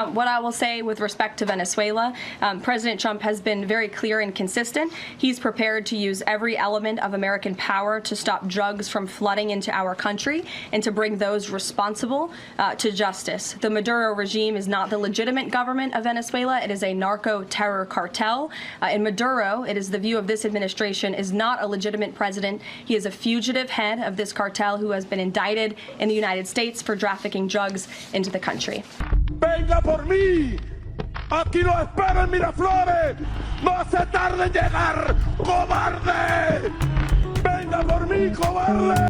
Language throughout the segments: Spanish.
What I will say with respect to Venezuela, President Trump has been very clear and consistent. He's prepared to use every element of American power to stop drugs from flooding into our country and to bring those responsible to justice. The Maduro regime is not the legitimate government of Venezuela. It is a narco-terror cartel. In Maduro, it is the view of this administration, is not a legitimate president. He is a fugitive head of this cartel who has been indicted in the United States for trafficking drugs into the country. ¡Venga por mí! ¡Aquí lo espero en Miraflores! ¡No se tarde en llegar, cobarde! ¡Venga por mí, cobarde!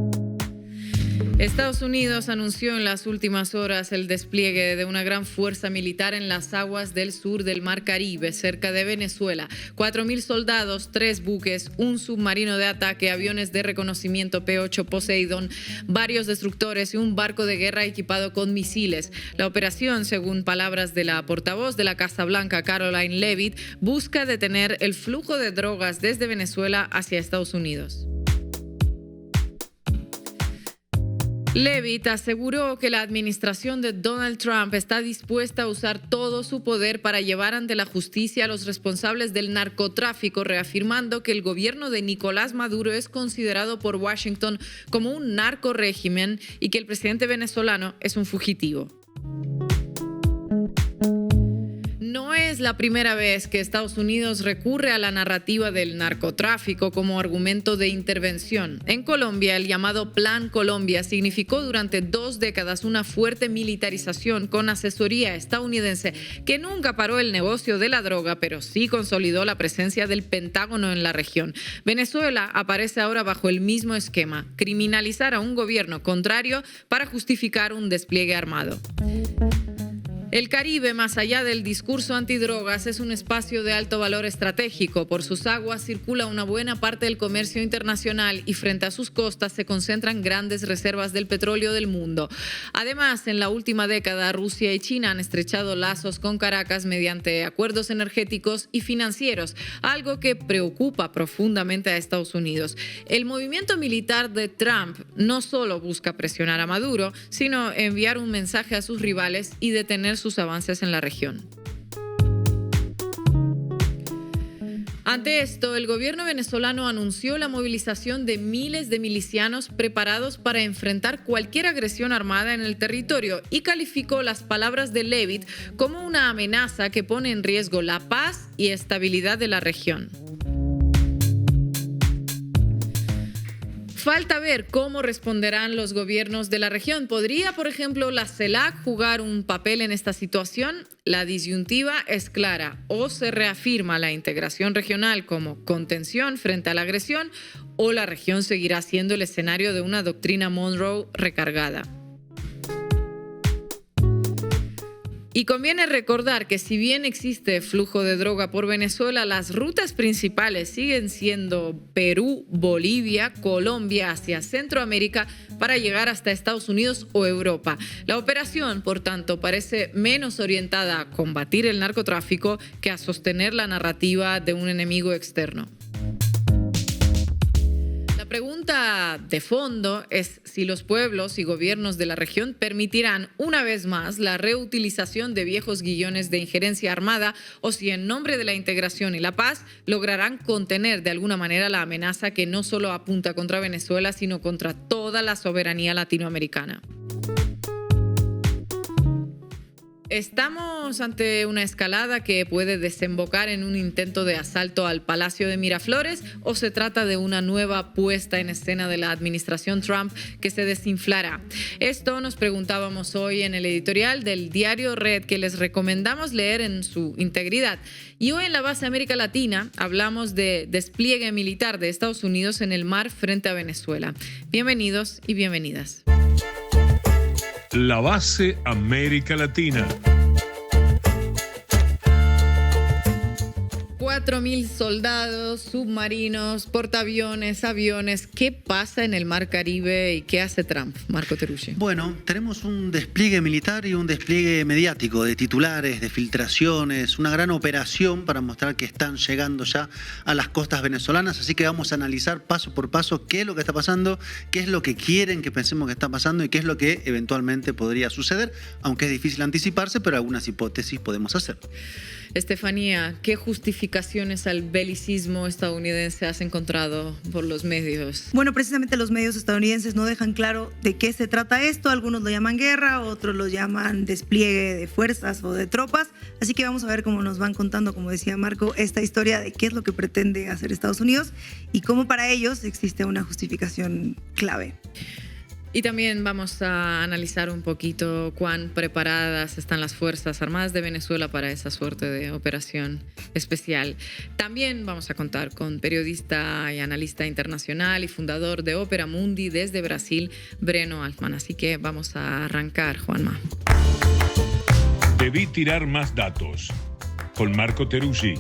Estados Unidos anunció en las últimas horas el despliegue de una gran fuerza militar en las aguas del sur del Mar Caribe, cerca de Venezuela. 4.000 soldados, 3 buques, un submarino de ataque, aviones de reconocimiento P-8 Poseidon, varios destructores y un barco de guerra equipado con misiles. La operación, según palabras de la portavoz de la Casa Blanca, Caroline Leavitt, busca detener el flujo de drogas desde Venezuela hacia Estados Unidos. Leavitt aseguró que la administración de Donald Trump está dispuesta a usar todo su poder para llevar ante la justicia a los responsables del narcotráfico, reafirmando que el gobierno de Nicolás Maduro es considerado por Washington como un narcorégimen y que el presidente venezolano es un fugitivo. No es la primera vez que Estados Unidos recurre a la narrativa del narcotráfico como argumento de intervención. En Colombia, el llamado Plan Colombia significó durante 2 décadas una fuerte militarización con asesoría estadounidense que nunca paró el negocio de la droga, pero sí consolidó la presencia del Pentágono en la región. Venezuela aparece ahora bajo el mismo esquema: criminalizar a un gobierno contrario para justificar un despliegue armado. El Caribe, más allá del discurso antidrogas, es un espacio de alto valor estratégico. Por sus aguas circula una buena parte del comercio internacional y frente a sus costas se concentran grandes reservas del petróleo del mundo. Además, en la última década, Rusia y China han estrechado lazos con Caracas mediante acuerdos energéticos y financieros, algo que preocupa profundamente a Estados Unidos. El movimiento militar de Trump no solo busca presionar a Maduro, sino enviar un mensaje a sus rivales y detener sus avances en la región. Ante esto, el gobierno venezolano anunció la movilización de miles de milicianos preparados para enfrentar cualquier agresión armada en el territorio y calificó las palabras de Leavitt como una amenaza que pone en riesgo la paz y estabilidad de la región. Falta ver cómo responderán los gobiernos de la región. ¿Podría, por ejemplo, la CELAC jugar un papel en esta situación? La disyuntiva es clara: o se reafirma la integración regional como contención frente a la agresión, o la región seguirá siendo el escenario de una doctrina Monroe recargada. Y conviene recordar que si bien existe flujo de droga por Venezuela, las rutas principales siguen siendo Perú, Bolivia, Colombia hacia Centroamérica para llegar hasta Estados Unidos o Europa. La operación, por tanto, parece menos orientada a combatir el narcotráfico que a sostener la narrativa de un enemigo externo. La pregunta de fondo es si los pueblos y gobiernos de la región permitirán una vez más la reutilización de viejos guiones de injerencia armada o si en nombre de la integración y la paz lograrán contener de alguna manera la amenaza que no solo apunta contra Venezuela, sino contra toda la soberanía latinoamericana. ¿Estamos ante una escalada que puede desembocar en un intento de asalto al Palacio de Miraflores o se trata de una nueva puesta en escena de la administración Trump que se desinflará? Esto nos preguntábamos hoy en el editorial del diario Red, que les recomendamos leer en su integridad. Y hoy en La Base América Latina hablamos de despliegue militar de Estados Unidos en el mar frente a Venezuela. Bienvenidos y bienvenidas. La Base América Latina. 4.000 soldados, submarinos, portaaviones, aviones. ¿Qué pasa en el Mar Caribe y qué hace Trump, Marco Teruggi? Bueno, tenemos un despliegue militar y un despliegue mediático de titulares, de filtraciones, una gran operación para mostrar que están llegando ya a las costas venezolanas. Así que vamos a analizar paso por paso qué es lo que está pasando, qué es lo que quieren que pensemos que está pasando y qué es lo que eventualmente podría suceder, aunque es difícil anticiparse, pero algunas hipótesis podemos hacer. Estefanía, ¿qué justificaciones al belicismo estadounidense has encontrado por los medios? Bueno, precisamente los medios estadounidenses no dejan claro de qué se trata esto. Algunos lo llaman guerra, otros lo llaman despliegue de fuerzas o de tropas. Así que vamos a ver cómo nos van contando, como decía Marco, esta historia de qué es lo que pretende hacer Estados Unidos y cómo para ellos existe una justificación clave. Y también vamos a analizar un poquito cuán preparadas están las Fuerzas Armadas de Venezuela para esa suerte de operación especial. También vamos a contar con periodista y analista internacional y fundador de Opera Mundi desde Brasil, Breno Altman. Así que vamos a arrancar, Juanma. Debí tirar más datos. Con Marco Teruggi.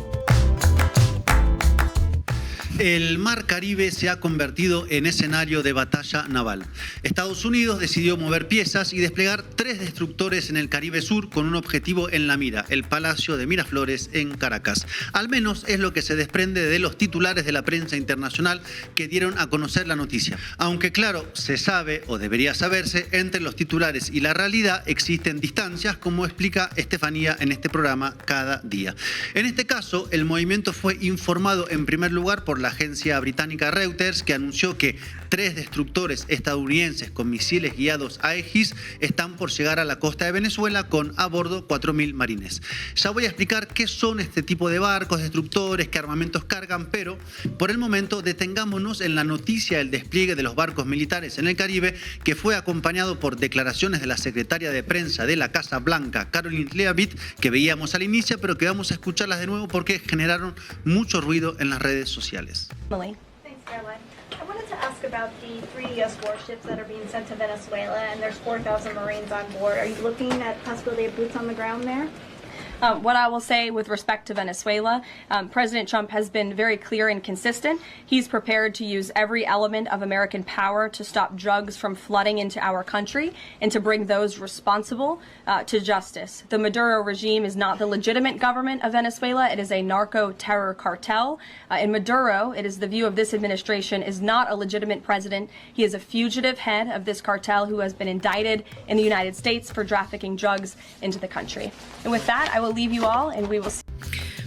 El Mar Caribe se ha convertido en escenario de batalla naval. Estados Unidos decidió mover piezas y desplegar 3 destructores en el Caribe Sur con un objetivo en la mira, el Palacio de Miraflores en Caracas. Al menos es lo que se desprende de los titulares de la prensa internacional que dieron a conocer la noticia. Aunque claro, se sabe o debería saberse, entre los titulares y la realidad existen distancias, como explica Estefanía en este programa Cada Día. En este caso, el movimiento fue informado en primer lugar por la agencia británica Reuters, que anunció que 3 destructores estadounidenses con misiles guiados Aegis están por llegar a la costa de Venezuela con a bordo 4.000 marines. Ya voy a explicar qué son este tipo de barcos, destructores, qué armamentos cargan, pero por el momento detengámonos en la noticia del despliegue de los barcos militares en el Caribe, que fue acompañado por declaraciones de la secretaria de prensa de la Casa Blanca, Caroline Leavitt, que veíamos al inicio, pero que vamos a escucharlas de nuevo porque generaron mucho ruido en las redes sociales. Emily. Thanks, Caroline. I wanted to ask about the 3 U.S. warships that are being sent to Venezuela, and there's 4,000 Marines on board. Are you looking at possibility of boots on the ground there? What I will say with respect to Venezuela, President Trump has been very clear and consistent. He's prepared to use every element of American power to stop drugs from flooding into our country and to bring those responsible to justice. The Maduro regime is not the legitimate government of Venezuela. It is a narco-terror cartel. In Maduro, it is the view of this administration, is not a legitimate president. He is a fugitive head of this cartel who has been indicted in the United States for trafficking drugs into the country. And with that, I will leave you all and we will see.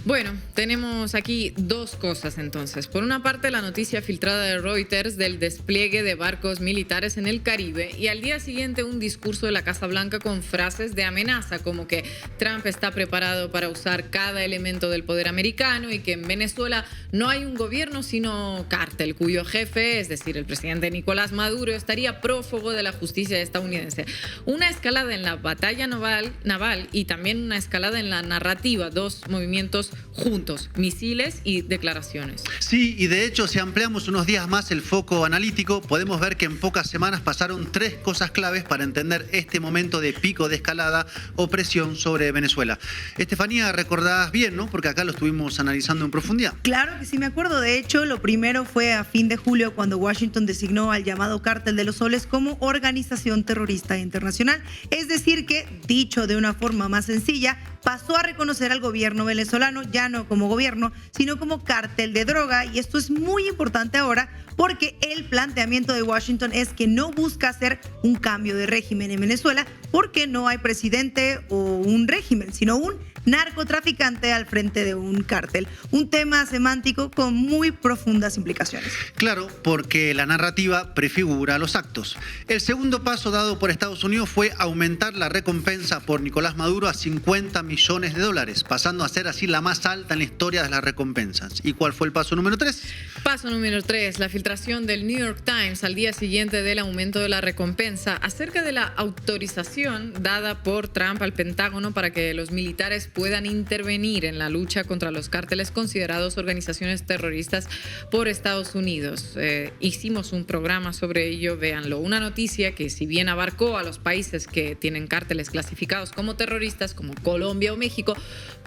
Bueno, tenemos aquí 2 cosas entonces. Por una parte, la noticia filtrada de Reuters del despliegue de barcos militares en el Caribe y al día siguiente un discurso de la Casa Blanca con frases de amenaza como que Trump está preparado para usar cada elemento del poder americano y que en Venezuela no hay un gobierno sino cártel cuyo jefe, es decir, el presidente Nicolás Maduro, estaría prófugo de la justicia estadounidense. Una escalada en la batalla naval y también una escalada en la narrativa, 2 movimientos juntos, misiles y declaraciones. Sí, y de hecho, si ampliamos unos días más el foco analítico, podemos ver que en pocas semanas pasaron 3 cosas claves para entender este momento de pico de escalada o presión sobre Venezuela. Estefanía, recordás bien, ¿no? Porque acá lo estuvimos analizando en profundidad. Claro que sí me acuerdo. De hecho, lo primero fue a fin de julio cuando Washington designó al llamado Cártel de los Soles como organización terrorista internacional. Es decir que, dicho de una forma más sencilla, pasó a reconocer al gobierno venezolano ya no como gobierno, sino como cártel de droga. Y esto es muy importante ahora porque el planteamiento de Washington es que no busca hacer un cambio de régimen en Venezuela porque no hay presidente o un régimen, sino un narcotraficante al frente de un cártel. Un tema semántico con muy profundas implicaciones. Claro, porque la narrativa prefigura los actos. El segundo paso dado por Estados Unidos fue aumentar la recompensa por Nicolás Maduro a $50 millones, pasando a ser así la más alta en la historia de las recompensas. ¿Y cuál fue el paso número 3? Paso número 3, la filtración del New York Times al día siguiente del aumento de la recompensa acerca de la autorización autorización dada por Trump al Pentágono para que los militares puedan intervenir en la lucha contra los cárteles considerados organizaciones terroristas por Estados Unidos. Hicimos un programa sobre ello, véanlo. Una noticia que, si bien abarcó a los países que tienen cárteles clasificados como terroristas, como Colombia o México,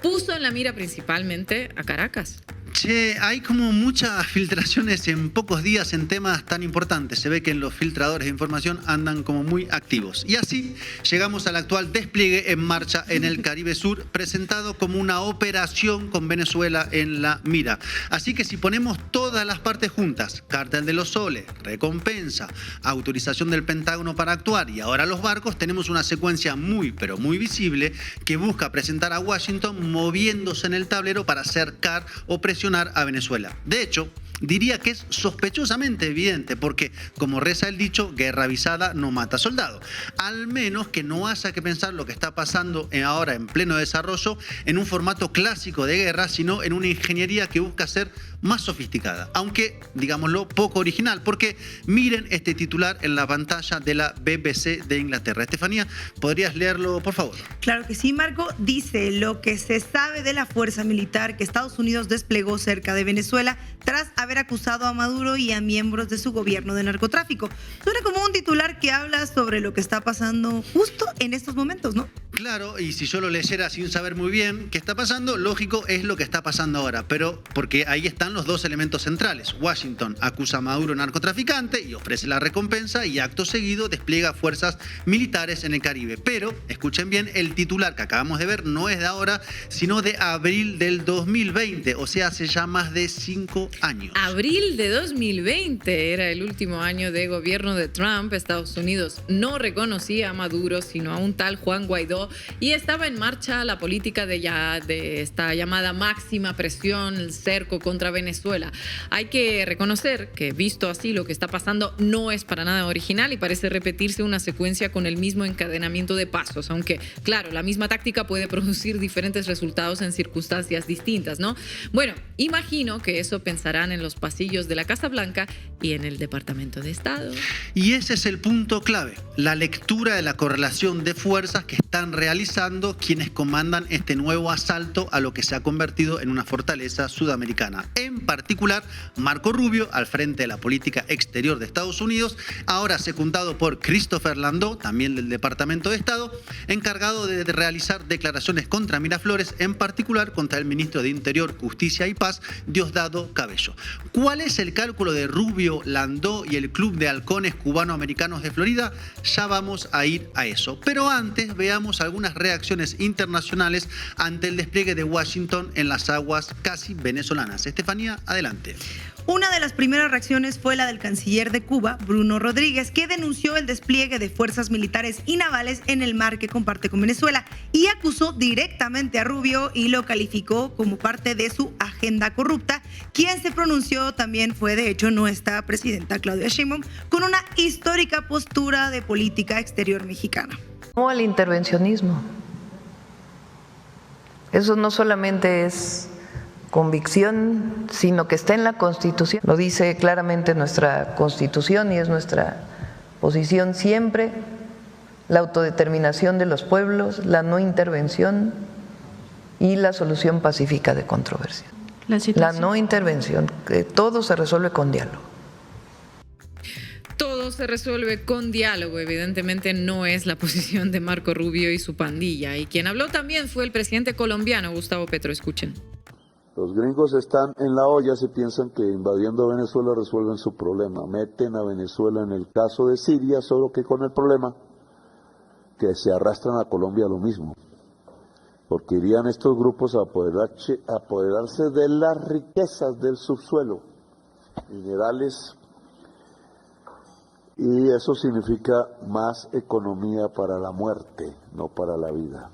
puso en la mira principalmente a Caracas. Che, hay como muchas filtraciones en pocos días en temas tan importantes. Se ve que los filtradores de información andan como muy activos. Y así llegamos al actual despliegue en marcha en el Caribe Sur, presentado como una operación con Venezuela en la mira. Así que si ponemos todas las partes juntas, Cártel de los Soles, recompensa, autorización del Pentágono para actuar y ahora los barcos, tenemos una secuencia muy, pero muy visible que busca presentar a Washington moviéndose en el tablero para acercar o presionar a Venezuela. De hecho, diría que es sospechosamente evidente porque, como reza el dicho, guerra avisada no mata soldado. Al menos que no haya que pensar lo que está pasando ahora en pleno desarrollo en un formato clásico de guerra, sino en una ingeniería que busca ser más sofisticada, aunque, digámoslo, poco original, porque miren este titular en la pantalla de la BBC de Inglaterra. Estefanía, ¿podrías leerlo, por favor? Claro que sí, Marco. Dice: lo que se sabe de la fuerza militar que Estados Unidos desplegó cerca de Venezuela tras haber acusado a Maduro y a miembros de su gobierno de narcotráfico. Suena como un titular que habla sobre lo que está pasando justo en estos momentos, ¿no? Claro, y si yo lo leyera sin saber muy bien qué está pasando, lógico es lo que está pasando ahora, pero porque ahí están los dos elementos centrales. Washington acusa a Maduro narcotraficante y ofrece la recompensa, y acto seguido despliega fuerzas militares en el Caribe. Pero, escuchen bien, el titular que acabamos de ver no es de ahora, sino de abril del 2020, o sea, hace ya más de 5 años. Abril de 2020 era el último año de gobierno de Trump. Estados Unidos no reconocía a Maduro, sino a un tal Juan Guaidó, y estaba en marcha la política de esta llamada máxima presión, el cerco contra Venezuela. Hay que reconocer que, visto así, lo que está pasando no es para nada original y parece repetirse una secuencia con el mismo encadenamiento de pasos, aunque, claro, la misma táctica puede producir diferentes resultados en circunstancias distintas, ¿no? Bueno, imagino que eso pensarán en los pasillos de la Casa Blanca y en el Departamento de Estado. Y ese es el punto clave, la lectura de la correlación de fuerzas que están realizando quienes comandan este nuevo asalto a lo que se ha convertido en una fortaleza sudamericana. En particular, Marco Rubio, al frente de la política exterior de Estados Unidos, ahora secundado por Christopher Landó, también del Departamento de Estado, encargado de realizar declaraciones contra Miraflores, en particular contra el ministro de Interior, Justicia y Paz, Diosdado Cabello. ¿Cuál es el cálculo de Rubio, Landó y el Club de Halcones Cubano-Americanos de Florida? Ya vamos a ir a eso. Pero antes, veamos algunas reacciones internacionales ante el despliegue de Washington en las aguas casi venezolanas. Estefanía, adelante. Una de las primeras reacciones fue la del canciller de Cuba, Bruno Rodríguez, que denunció el despliegue de fuerzas militares y navales en el mar que comparte con Venezuela y acusó directamente a Rubio y lo calificó como parte de su agenda corrupta. Quien se pronunció también fue, de hecho, nuestra presidenta Claudia Sheinbaum, con una histórica postura de política exterior mexicana. No al intervencionismo. Eso no solamente es convicción, sino que está en la Constitución. Lo dice claramente nuestra Constitución y es nuestra posición siempre: la autodeterminación de los pueblos, la no intervención y la solución pacífica de controversia. La no intervención, que todo se resuelve con diálogo. Todo se resuelve con diálogo. Evidentemente no es la posición de Marco Rubio y su pandilla. Y quien habló también fue el presidente colombiano, Gustavo Petro. Escuchen. Los gringos están en la olla si piensan que invadiendo Venezuela resuelven su problema. Meten a Venezuela en el caso de Siria, solo que con el problema que se arrastran a Colombia lo mismo. Porque irían estos grupos a apoderarse de las riquezas del subsuelo, minerales, y eso significa más economía para la muerte, no para la vida.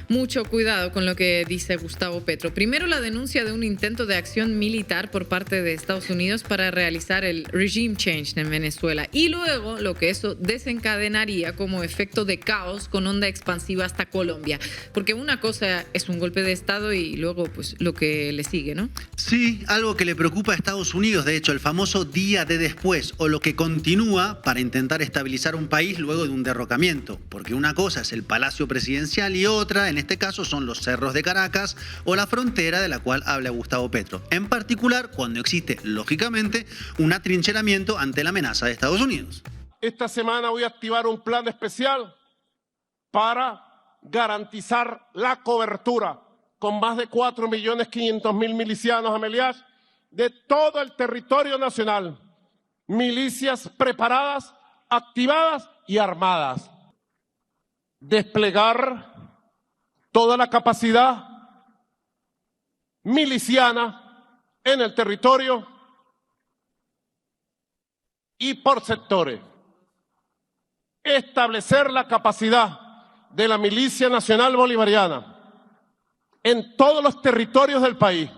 Mucho cuidado con lo que dice Gustavo Petro. Primero, la denuncia de un intento de acción militar por parte de Estados Unidos para realizar el regime change en Venezuela. Y luego, lo que eso desencadenaría como efecto de caos con onda expansiva hasta Colombia. Porque una cosa es un golpe de Estado y luego pues lo que le sigue, ¿no? Sí, algo que le preocupa a Estados Unidos, de hecho, el famoso día de después, o lo que continúa para intentar estabilizar un país luego de un derrocamiento. Porque una cosa es el Palacio Presidencial y otra, en este caso, son los cerros de Caracas o la frontera de la cual habla Gustavo Petro. En particular, cuando existe, lógicamente, un atrincheramiento ante la amenaza de Estados Unidos. Esta semana voy a activar un plan especial para garantizar la cobertura con más de 4.500.000 milicianos, Ameliash, de todo el territorio nacional. Milicias preparadas, activadas y armadas. Desplegar toda la capacidad miliciana en el territorio y por sectores. Establecer la capacidad de la Milicia Nacional Bolivariana en todos los territorios del país.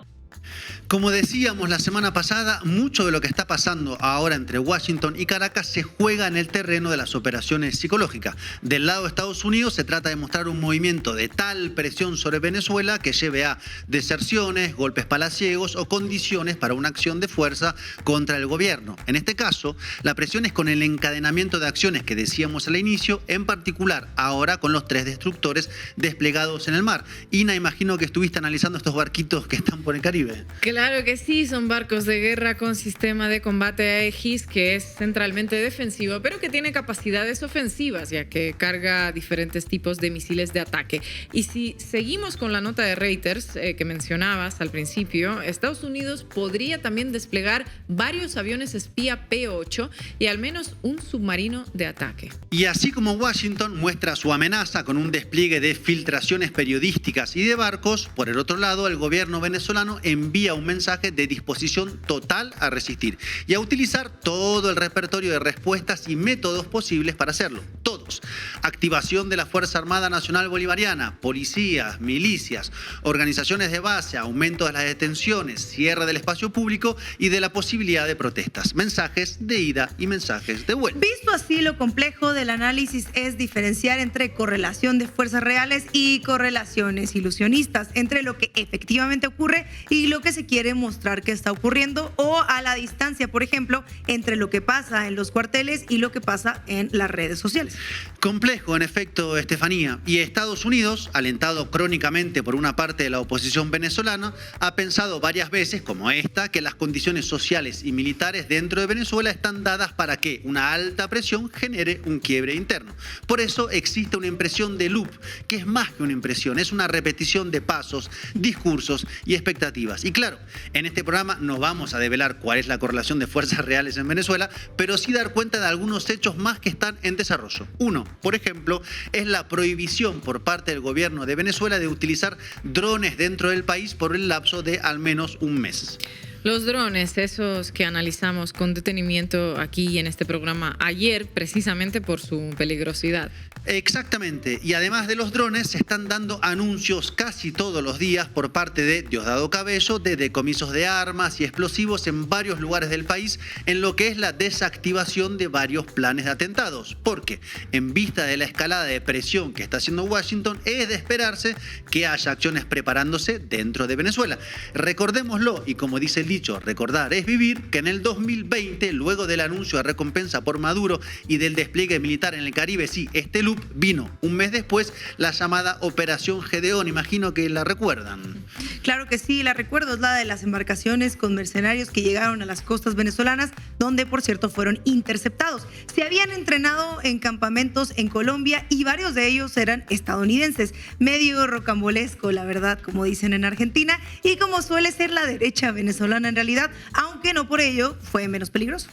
Como decíamos la semana pasada, mucho de lo que está pasando ahora entre Washington y Caracas se juega en el terreno de las operaciones psicológicas. Del lado de Estados Unidos se trata de mostrar un movimiento de tal presión sobre Venezuela que lleve a deserciones, golpes palaciegos o condiciones para una acción de fuerza contra el gobierno. En este caso, la presión es con el encadenamiento de acciones que decíamos al inicio, en particular ahora con los 3 destructores desplegados en el mar. Ina, imagino que estuviste analizando estos barquitos que están por el Caribe. Claro que sí, son barcos de guerra con sistema de combate Aegis que es centralmente defensivo, pero que tiene capacidades ofensivas, ya que carga diferentes tipos de misiles de ataque. Y si seguimos con la nota de Reuters que mencionabas al principio, Estados Unidos podría también desplegar varios aviones espía P-8 y al menos un submarino de ataque. Y así como Washington muestra su amenaza con un despliegue de filtraciones periodísticas y de barcos, por el otro lado, el gobierno venezolano envía un mensaje de disposición total a resistir y a utilizar todo el repertorio de respuestas y métodos posibles para hacerlo. Todos. Activación de la Fuerza Armada Nacional Bolivariana, policías, milicias, organizaciones de base, aumento de las detenciones, cierre del espacio público y de la posibilidad de protestas. Mensajes de ida y mensajes de vuelta. Visto así, lo complejo del análisis es diferenciar entre correlación de fuerzas reales y correlaciones ilusionistas, entre lo que efectivamente ocurre y lo que se quiere mostrar que está ocurriendo, o a la distancia, por ejemplo, entre lo que pasa en los cuarteles y lo que pasa en las redes sociales. Complejo, en efecto, Estefanía. Y Estados Unidos, alentado crónicamente por una parte de la oposición venezolana, ha pensado varias veces, como esta, que las condiciones sociales y militares dentro de Venezuela están dadas para que una alta presión genere un quiebre interno. Por eso existe una impresión de loop, que es más que una impresión, es una repetición de pasos, discursos y expectativas. Y claro, en este programa no vamos a develar cuál es la correlación de fuerzas reales en Venezuela, pero sí dar cuenta de algunos hechos más que están en desarrollo. Uno, por ejemplo, es la prohibición por parte del gobierno de Venezuela de utilizar drones dentro del país por el lapso de al menos un mes. Los drones, esos que analizamos con detenimiento aquí en este programa ayer, precisamente por su peligrosidad. Exactamente, y además de los drones se están dando anuncios casi todos los días por parte de Diosdado Cabello de decomisos de armas y explosivos en varios lugares del país en lo que es la desactivación de varios planes de atentados, porque en vista de la escalada de presión que está haciendo Washington es de esperarse que haya acciones preparándose dentro de Venezuela. Recordémoslo, y como dice el dicho, recordar es vivir, que en el 2020, luego del anuncio de recompensa por Maduro y del despliegue militar en el Caribe, sí, este loop vino un mes después, la llamada Operación Gedeón. Imagino que la recuerdan. Claro que sí, la recuerdo, es la de las embarcaciones con mercenarios que llegaron a las costas venezolanas, donde por cierto fueron interceptados. Se habían entrenado en campamentos en Colombia y varios de ellos eran estadounidenses. Medio rocambolesco, la verdad, como dicen en Argentina, y como suele ser la derecha venezolana en realidad, aunque no por ello fue menos peligroso.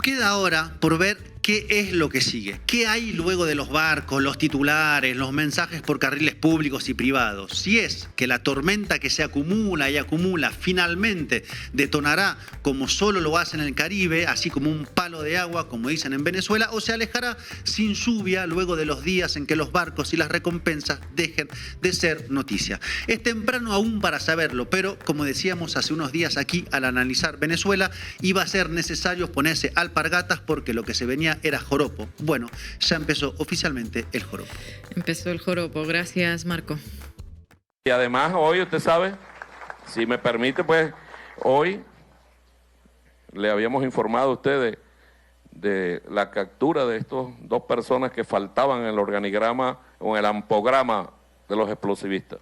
Queda ahora por ver ¿Qué es lo que sigue? ¿Qué hay luego de los barcos, los titulares, los mensajes por carriles públicos y privados? Si es que la tormenta que se acumula y acumula finalmente detonará como solo lo hace en el Caribe, así como un palo de agua, como dicen en Venezuela, o se alejará sin lluvia luego de los días en que los barcos y las recompensas dejen de ser noticia. Es temprano aún para saberlo, pero como decíamos hace unos días aquí al analizar Venezuela, iba a ser necesario ponerse alpargatas porque lo que se venía era joropo. Bueno, ya empezó oficialmente el joropo. Empezó el joropo. Gracias, Marco. Y además hoy, usted sabe, si me permite, pues hoy le habíamos informado a ustedes de la captura de estos 2 personas que faltaban en el organigrama o en el ampograma de los explosivistas.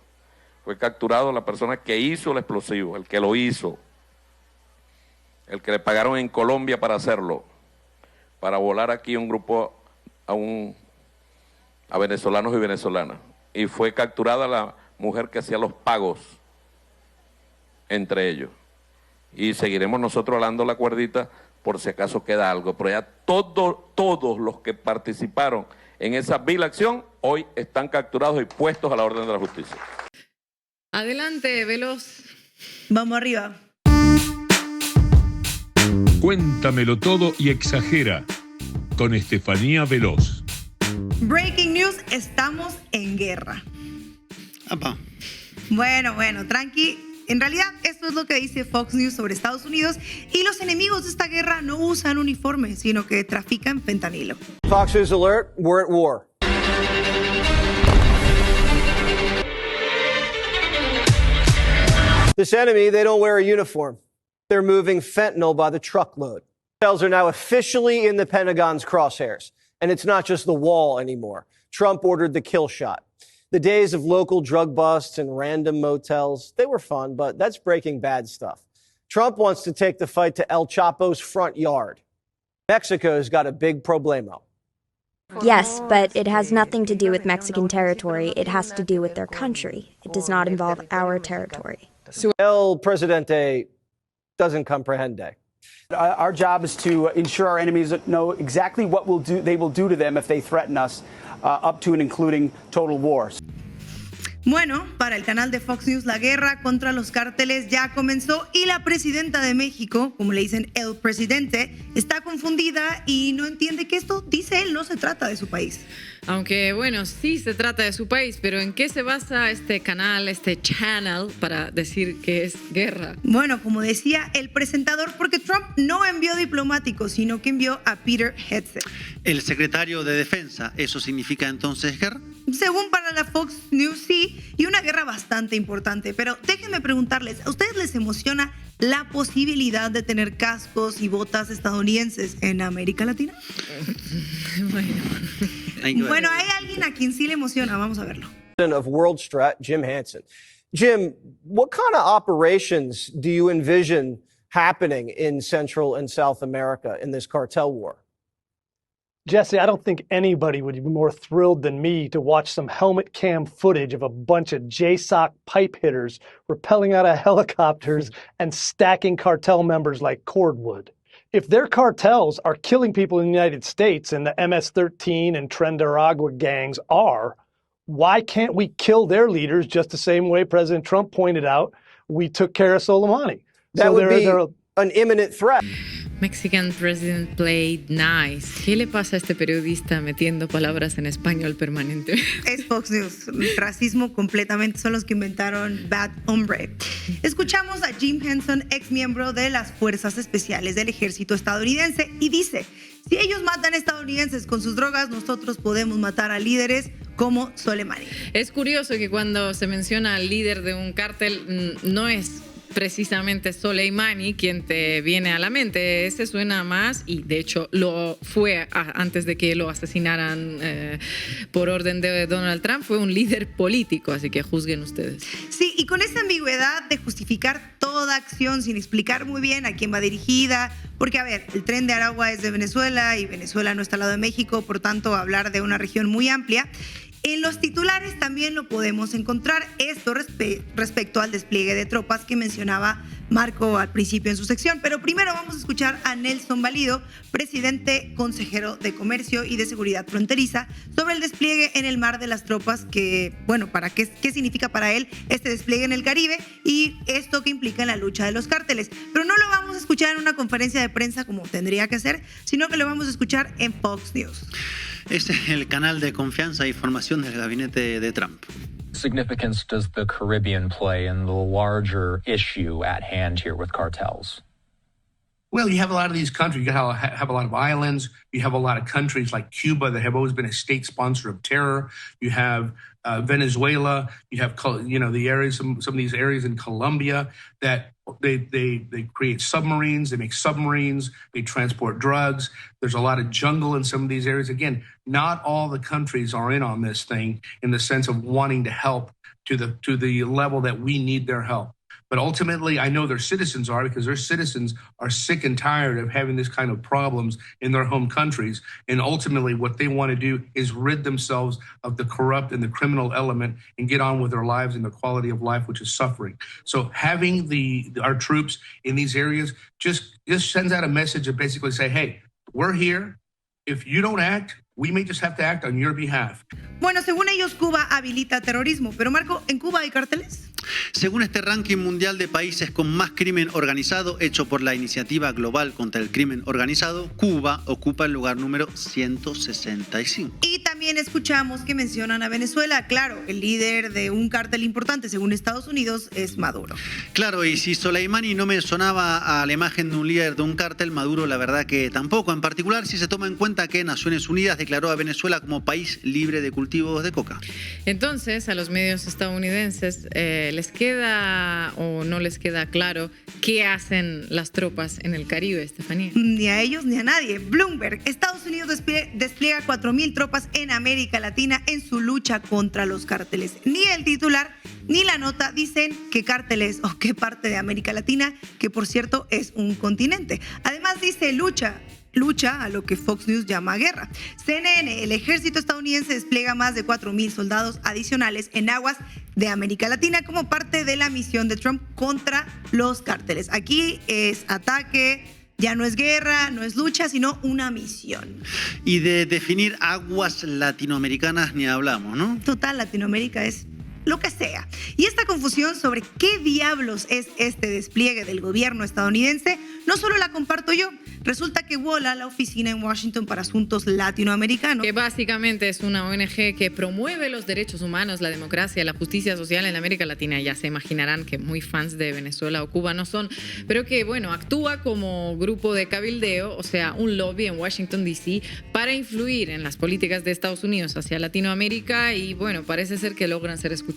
Fue capturado la persona que hizo el explosivo, el que lo hizo, el que le pagaron en Colombia para hacerlo, para volar aquí un grupo a venezolanos y venezolanas. Y fue capturada la mujer que hacía los pagos entre ellos. Y seguiremos nosotros hablando la cuerdita por si acaso queda algo. Pero ya todos los que participaron en esa vil acción hoy están capturados y puestos a la orden de la justicia. Adelante, Veloz. Vamos arriba. Cuéntamelo todo y exagera con Estefanía Veloz. Breaking news, estamos en guerra. Apa. Bueno, tranqui. En realidad, esto es lo que dice Fox News sobre Estados Unidos, y los enemigos de esta guerra no usan uniformes, sino que trafican fentanilo. Fox News alert, we're at war. This enemy, they don't wear a uniform. They're moving fentanyl by the truckload. Cartels are now officially in the Pentagon's crosshairs. And it's not just the wall anymore. Trump ordered the kill shot. The days of local drug busts and random motels, they were fun, but that's Breaking Bad stuff. Trump wants to take the fight to El Chapo's front yard. Mexico's got a big problemo. Yes, but it has nothing to do with Mexican territory. It has to do with their country. It does not involve our territory. El Presidente doesn't comprehende. Our job is to ensure our enemies know exactly what they will do to them if they threaten us, up to and including total war. Bueno, para el canal de Fox News, la guerra contra los cárteles ya comenzó y la presidenta de México, como le dicen el presidente, está confundida y no entiende que esto, dice él, no se trata de su país. Aunque, bueno, sí se trata de su país, pero ¿en qué se basa este canal, este channel, para decir que es guerra? Bueno, como decía el presentador, porque Trump no envió diplomáticos, sino que envió a Peter Hegseth. El secretario de Defensa, ¿eso significa entonces guerra? Según para la Fox News, sí, y una guerra bastante importante. Pero déjenme preguntarles, ¿a ustedes les emociona la posibilidad de tener cascos y botas estadounidenses en América Latina? Bueno, hay alguien a quien sí le emociona, vamos a verlo. Of World Strat, Jim Hansen. Jim, what kind of operations do you envision happening in Central and South America in this cartel war? Jesse, I don't think anybody would be more thrilled than me to watch some helmet cam footage of a bunch of JSOC pipe hitters rappelling out of helicopters and stacking cartel members like cordwood. If their cartels are killing people in the United States and the MS-13 and Trendaragua gangs are, why can't we kill their leaders just the same way President Trump pointed out we took care of Soleimani? That would be an imminent threat. Mexican president played nice. ¿Qué le pasa a este periodista metiendo palabras en español permanentemente? Es Fox News. Racismo completamente. Son los que inventaron Bad Hombre. Escuchamos a Jim Henson, ex miembro de las Fuerzas Especiales del Ejército estadounidense, y dice: si ellos matan a estadounidenses con sus drogas, nosotros podemos matar a líderes como Soleimani. Es curioso que cuando se menciona al líder de un cártel, no es precisamente Soleimani quien te viene a la mente. Ese suena más, y de hecho lo fue antes de que lo asesinaran por orden de Donald Trump, fue un líder político, así que juzguen ustedes. Sí, y con esa ambigüedad de justificar toda acción sin explicar muy bien a quién va dirigida, porque a ver, el Tren de Aragua es de Venezuela y Venezuela no está al lado de México, por tanto hablar de una región muy amplia. En los titulares también lo podemos encontrar, esto respecto al despliegue de tropas que mencionaba Marco al principio en su sección. Pero primero vamos a escuchar a Nelson Valido, presidente consejero de Comercio y de Seguridad Fronteriza, sobre el despliegue en el mar de las tropas, que, bueno, qué significa para él este despliegue en el Caribe y esto que implica en la lucha de los cárteles. Pero no lo vamos a escuchar en una conferencia de prensa como tendría que ser, sino que lo vamos a escuchar en Fox News. Este es el canal de confianza e información del gabinete de Trump. Significance does the Caribbean play in the larger issue at hand here with cartels? Well, you have a lot of these countries. You have a lot of islands. You have a lot of countries like Cuba that have always been a state sponsor of terror. You have Venezuela. You have, the areas, some of these areas in Colombia that they create submarines. They make submarines. They transport drugs. There's a lot of jungle in some of these areas. Again, not all the countries are in on this thing in the sense of wanting to help to the level that we need their help. But ultimately, I know their citizens are, because their citizens are sick and tired of having this kind of problems in their home countries. And ultimately, what they want to do is rid themselves of the corrupt and the criminal element and get on with their lives and the quality of life, which is suffering. So having our troops in these areas just sends out a message of basically say, hey, we're here. If you don't act, we may just have to act on your behalf. Bueno, según ellos, Cuba habilita terrorismo. Pero Marco, ¿en Cuba hay cárteles? Según este ranking mundial de países con más crimen organizado hecho por la Iniciativa Global contra el Crimen Organizado, Cuba ocupa el lugar número 165. Y también escuchamos que mencionan a Venezuela. Claro, el líder de un cártel importante, según Estados Unidos, es Maduro. Claro, y si Soleimani no me sonaba a la imagen de un líder de un cártel, Maduro la verdad que tampoco. En particular, si se toma en cuenta que Naciones Unidas declaró a Venezuela como país libre de cultivos de coca. Entonces, a los medios estadounidenses ¿les queda o no les queda claro qué hacen las tropas en el Caribe, Estefanía? Ni a ellos ni a nadie. Bloomberg, Estados Unidos despliega 4,000 tropas en América Latina en su lucha contra los cárteles. Ni el titular ni la nota dicen qué cárteles o qué parte de América Latina, que por cierto es un continente. Además dice lucha a lo que Fox News llama guerra. CNN, el ejército estadounidense despliega más de 4,000 soldados adicionales en aguas de América Latina como parte de la misión de Trump contra los cárteles. Aquí es ataque, ya no es guerra, no es lucha, sino una misión. Y de definir aguas latinoamericanas ni hablamos, ¿no? Total, Latinoamérica es lo que sea. Y esta confusión sobre qué diablos es este despliegue del gobierno estadounidense no solo la comparto yo. Resulta que WOLA, la oficina en Washington para asuntos latinoamericanos, que básicamente es una ONG que promueve los derechos humanos, la democracia, la justicia social en América Latina. Ya se imaginarán que muy fans de Venezuela o Cuba no son, pero que, bueno, actúa como grupo de cabildeo, o sea, un lobby en Washington, D.C., para influir en las políticas de Estados Unidos hacia Latinoamérica y, bueno, parece ser que logran ser escuchados.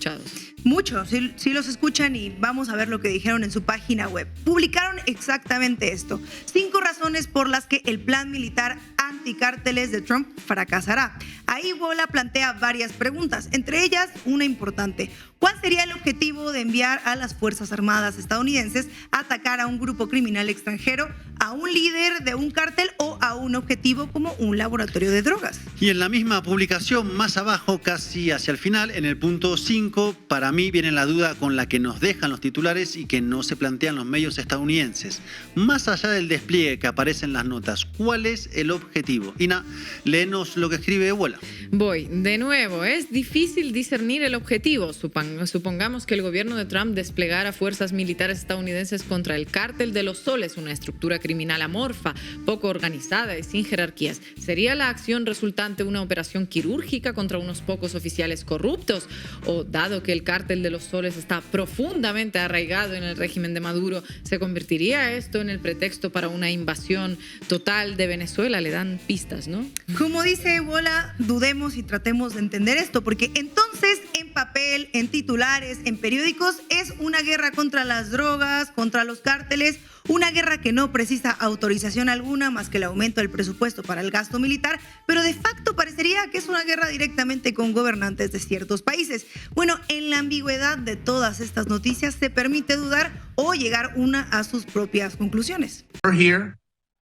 Muchos, sí los escuchan y vamos a ver lo que dijeron en su página web. Publicaron exactamente esto: 5 razones por las que el plan militar anticárteles de Trump fracasará. Ahí WOLA plantea varias preguntas, entre ellas una importante: ¿cuál sería el objetivo de enviar a las Fuerzas Armadas estadounidenses a atacar a un grupo criminal extranjero, a un líder de un cártel o a un objetivo como un laboratorio de drogas? Y en la misma publicación, más abajo, casi hacia el final, en el punto 5, para mí viene la duda con la que nos dejan los titulares y que no se plantean los medios estadounidenses. Más allá del despliegue que aparece en las notas, ¿cuál es el objetivo? Ina, léenos lo que escribe WOLA. Voy, de nuevo, es difícil discernir el objetivo. Supongamos que el gobierno de Trump desplegara fuerzas militares estadounidenses contra el Cártel de los Soles, una estructura criminal amorfa, poco organizada y sin jerarquías. ¿Sería la acción resultante una operación quirúrgica contra unos pocos oficiales corruptos? O, dado que el Cártel de los Soles está profundamente arraigado en el régimen de Maduro, ¿se convertiría esto en el pretexto para una invasión total de Venezuela? Le dan pistas, ¿no? Como dice WOLA, dudemos y tratemos de entender esto, porque entonces en papel, en titulares, en periódicos, es una guerra contra las drogas, contra los cárteles, una guerra que no precisa autorización alguna más que el aumento del presupuesto para el gasto militar, pero de facto parecería que es una guerra directamente con gobernantes de ciertos países. Bueno, en la ambigüedad de todas estas noticias se permite dudar o llegar una a sus propias conclusiones. We're here.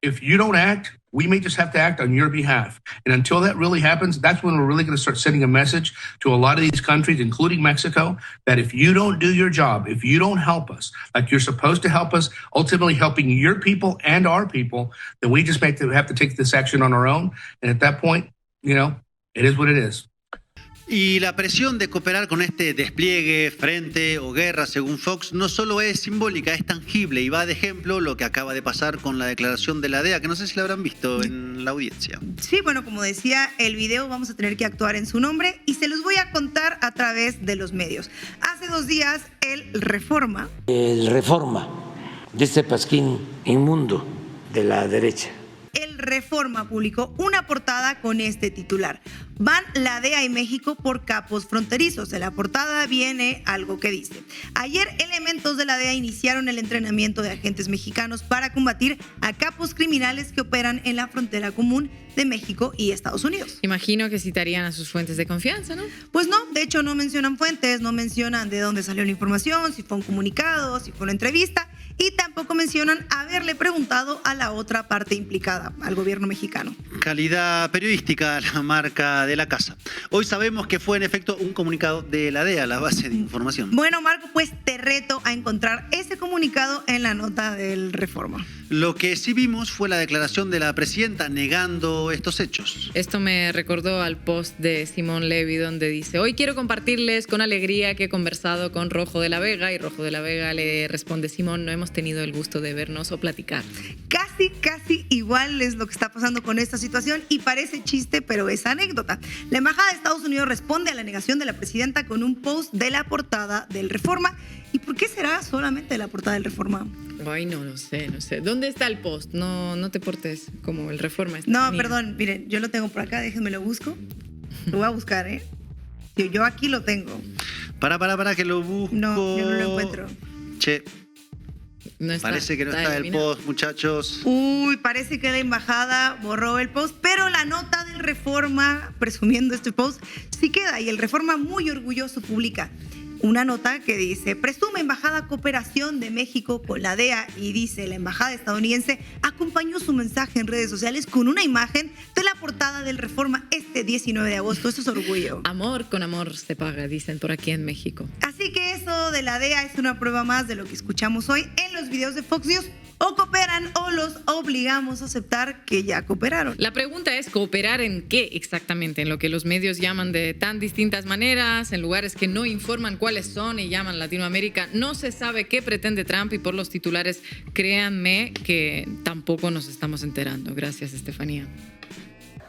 If you don't act, we may just have to act on your behalf. And until that really happens, that's when we're really going to start sending a message to a lot of these countries, including Mexico, that if you don't do your job, if you don't help us like you're supposed to help us, ultimately helping your people and our people, then we just have to take this action on our own. And at that point, you know, it is what it is. Y la presión de cooperar con este despliegue, frente o guerra, según Fox, no solo es simbólica, es tangible y va de ejemplo lo que acaba de pasar con la declaración de la DEA, que no sé si la habrán visto en la audiencia. Sí, bueno, como decía, el video vamos a tener que actuar en su nombre y se los voy a contar a través de los medios. Hace 2 días, el Reforma de este pasquín inmundo de la derecha. El Reforma publicó una portada con este titular: van la DEA y México por capos fronterizos. En la portada viene algo que dice: ayer elementos de la DEA iniciaron el entrenamiento de agentes mexicanos para combatir a capos criminales que operan en la frontera común de México y Estados Unidos. Imagino que citarían a sus fuentes de confianza, ¿no? Pues no, de hecho no mencionan fuentes, no mencionan de dónde salió la información, si fue un comunicado, si fue una entrevista, y tampoco mencionan haberle preguntado a la otra parte implicada, al gobierno mexicano. Calidad periodística, la marca de la casa. Hoy sabemos que fue en efecto un comunicado de la DEA, la base de información. Bueno, Marco, pues te reto a encontrar ese comunicado en la nota del Reforma. Lo que sí vimos fue la declaración de la presidenta negando estos hechos. Esto me recordó al post de Simón Levy, donde dice: hoy quiero compartirles con alegría que he conversado con Rojo de la Vega, y Rojo de la Vega le responde: Simón, no hemos tenido el gusto de vernos o platicar. Casi igual es lo que está pasando con esta situación, y parece chiste, pero es anécdota. La Embajada de Estados Unidos responde a la negación de la presidenta con un post de la portada del Reforma. ¿Y por qué será solamente la portada del Reforma? Ay, no lo sé. ¿Dónde está el post? No te portes como el Reforma. No, perdón, miren, yo lo tengo por acá, déjenme lo busco. Lo voy a buscar, ¿eh? Yo aquí lo tengo. Para que lo busco. No, yo no lo encuentro. Che. No está, parece que no está el post, muchachos. Uy, parece que la embajada borró el post, pero la nota del Reforma, presumiendo este post, sí queda, y el Reforma, muy orgulloso, publica una nota que dice: presume embajada cooperación de México con la DEA, y dice: la embajada estadounidense acompañó su mensaje en redes sociales con una imagen de la portada del Reforma este 19 de agosto. Eso es orgullo. Amor con amor se paga, dicen por aquí en México. Así que eso de la DEA es una prueba más de lo que escuchamos hoy en los videos de Fox News. O cooperan o los obligamos a aceptar que ya cooperaron. La pregunta es: ¿cooperar en qué exactamente? En lo que los medios llaman de tan distintas maneras, en lugares que no informan cuáles son y llaman Latinoamérica. No se sabe qué pretende Trump, y por los titulares, créanme que tampoco nos estamos enterando. Gracias, Estefanía.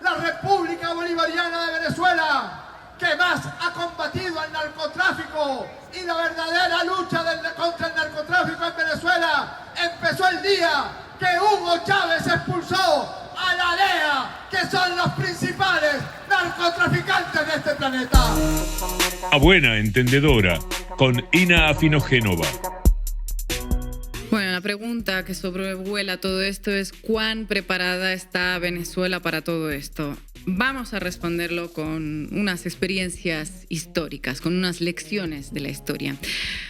La República Bolivariana de Venezuela, que más ha combatido al narcotráfico y la verdadera lucha contra el narcotráfico en Venezuela, empezó el día que Hugo Chávez expulsó a la DEA, que son los principales narcotraficantes de este planeta. A buena entendedora, con Ina Afinogénova. Bueno, la pregunta que sobrevuela todo esto es: ¿cuán preparada está Venezuela para todo esto? Vamos a responderlo con unas experiencias históricas, con unas lecciones de la historia.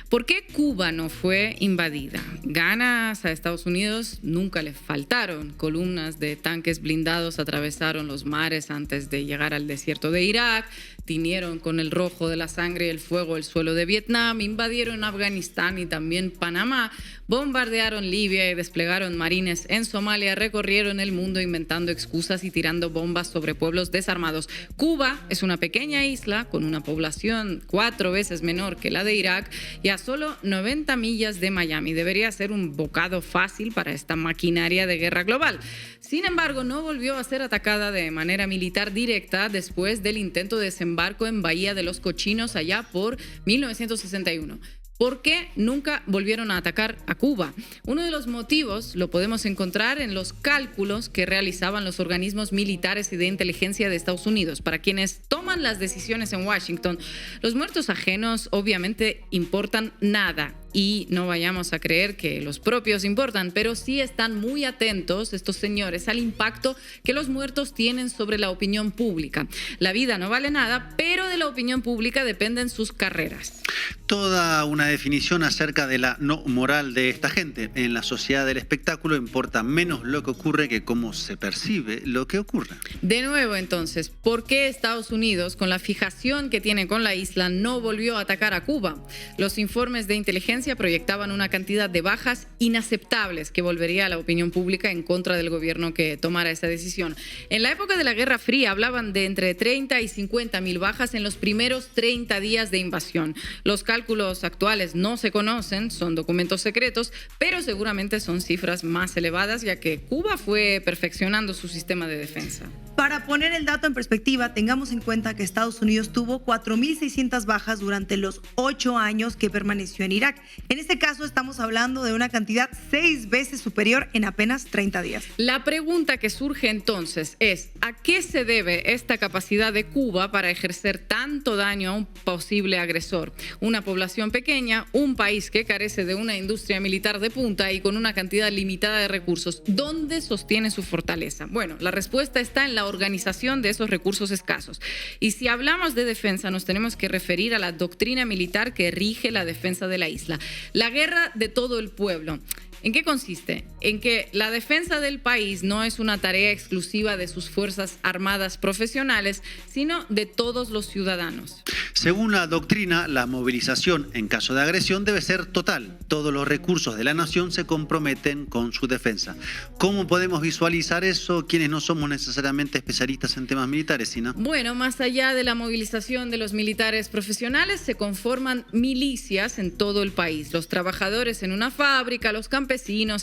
¿Por qué Cuba no fue invadida? Ganas a Estados Unidos nunca le faltaron. Columnas de tanques blindados atravesaron los mares antes de llegar al desierto de Irak, tiñeron con el rojo de la sangre y el fuego el suelo de Vietnam, invadieron Afganistán y también Panamá, bombardearon Libia y desplegaron marines en Somalia, recorrieron el mundo inventando excusas y tirando bombas sobre pueblos desarmados. Cuba es una pequeña isla con una población 4 veces menor que la de Irak y a solo 90 millas de Miami. Debería ser un bocado fácil para esta maquinaria de guerra global. Sin embargo, no volvió a ser atacada de manera militar directa después del intento de desembarco en Bahía de los Cochinos allá por 1961. ¿Por qué nunca volvieron a atacar a Cuba? Uno de los motivos lo podemos encontrar en los cálculos que realizaban los organismos militares y de inteligencia de Estados Unidos. Para quienes toman las decisiones en Washington, los muertos ajenos obviamente importan nada. y no vayamos a creer que los propios importan, pero sí están muy atentos estos señores al impacto que los muertos tienen sobre la opinión pública. La vida no vale nada, pero de la opinión pública dependen sus carreras. Toda una definición acerca de la no moral de esta gente. En la sociedad del espectáculo importa menos lo que ocurre que cómo se percibe lo que ocurre. De nuevo, entonces, ¿por qué Estados Unidos, con la fijación que tiene con la isla, no volvió a atacar a Cuba? Los informes de inteligencia proyectaban una cantidad de bajas inaceptables que volvería a la opinión pública en contra del gobierno que tomara esa decisión. En la época de la Guerra Fría hablaban de entre 30 y 50.000 bajas en los primeros 30 días de invasión. Los cálculos actuales no se conocen, son documentos secretos, pero seguramente son cifras más elevadas, ya que Cuba fue perfeccionando su sistema de defensa. Para poner el dato en perspectiva, tengamos en cuenta que Estados Unidos tuvo 4.600 bajas durante los 8 años que permaneció en Irak. En este caso estamos hablando de una cantidad 6 veces superior en apenas 30 días. La pregunta que surge entonces es, ¿a qué se debe esta capacidad de Cuba para ejercer tanto daño a un posible agresor? Una población pequeña, un país que carece de una industria militar de punta y con una cantidad limitada de recursos. ¿Dónde sostiene su fortaleza? Bueno, la respuesta está en la organización de esos recursos escasos. Y si hablamos de defensa, nos tenemos que referir a la doctrina militar que rige la defensa de la isla. La guerra de todo el pueblo. ¿En qué consiste? En que la defensa del país no es una tarea exclusiva de sus fuerzas armadas profesionales, sino de todos los ciudadanos. Según la doctrina, la movilización en caso de agresión debe ser total. Todos los recursos de la nación se comprometen con su defensa. ¿Cómo podemos visualizar eso quienes no somos necesariamente especialistas en temas militares, Sina? Bueno, más allá de la movilización de los militares profesionales, se conforman milicias en todo el país. Los trabajadores en una fábrica, los campesinos